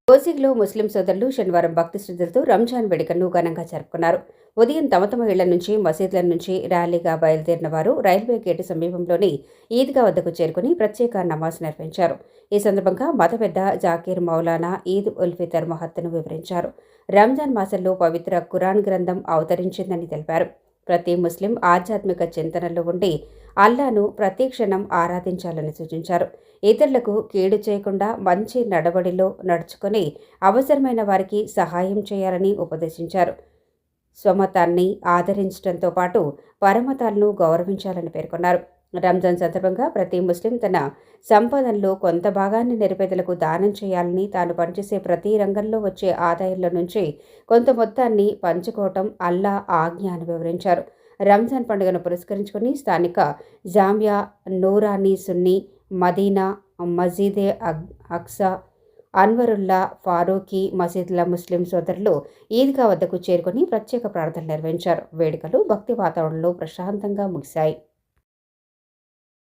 కోసిగ్లో ముస్లిం సోదరులు శనివారం భక్తి శ్రద్ధలతో రంజాన్ వేడుకలను ఘనంగా జరుపుకున్నారు. ఉదయం తమ ఇళ్ల నుంచి మసీదుల నుంచి ర్యాలీగా బయలుదేరిన వారు రైల్వే గేటు సమీపంలోని ఈద్గా వద్దకు చేరుకుని ప్రత్యేక నమాజ్ నిర్వహించారు. ఈ సందర్భంగా మత పెద్ద జాకీర్ మౌలానా ఈద్ ఉల్ ఫితర్ మహత్తును వివరించారు. రంజాన్ మాసంలో పవిత్ర ఖురాన్ గ్రంథం అవతరించిందని తెలిపారు. ప్రతి ముస్లిం ఆధ్యాత్మిక చింతనలో ఉండి అల్లాను ప్రతి క్షణం ఆరాధించాలని సూచించారు. ఇతరులకు కీడు చేయకుండా మంచి నడవడిలో నడుచుకొని అవసరమైన వారికి సహాయం చేయాలని ఉపదేశించారు. స్వమతాన్ని ఆదరించడంతో పాటు పరమతాలను గౌరవించాలని పేర్కొన్నారు. రంజాన్ సందర్భంగా ప్రతి ముస్లిం తన సంపదల్లో కొంత భాగాన్ని నిరుపేదలకు దానం చేయాలని, తాను పనిచేసే ప్రతి రంగంలో వచ్చే ఆదాయంలో నుంచి కొంత మొత్తాన్ని పంచుకోవటం అల్లా ఆజ్ఞ అని వివరించారు. రంజాన్ పండుగను పురస్కరించుకుని స్థానిక జామియా నూరానీ సున్నీ, మదీనా, మజీదే అక్సా, అన్వరుల్లా ఫారూఖీ మసీదుల ముస్లిం సోదరులు ఈద్గా వద్దకు చేరుకుని ప్రత్యేక ప్రార్థనలు నిర్వహించారు. వేడుకలు భక్తి వాతావరణంలో ప్రశాంతంగా ముగిశాయి.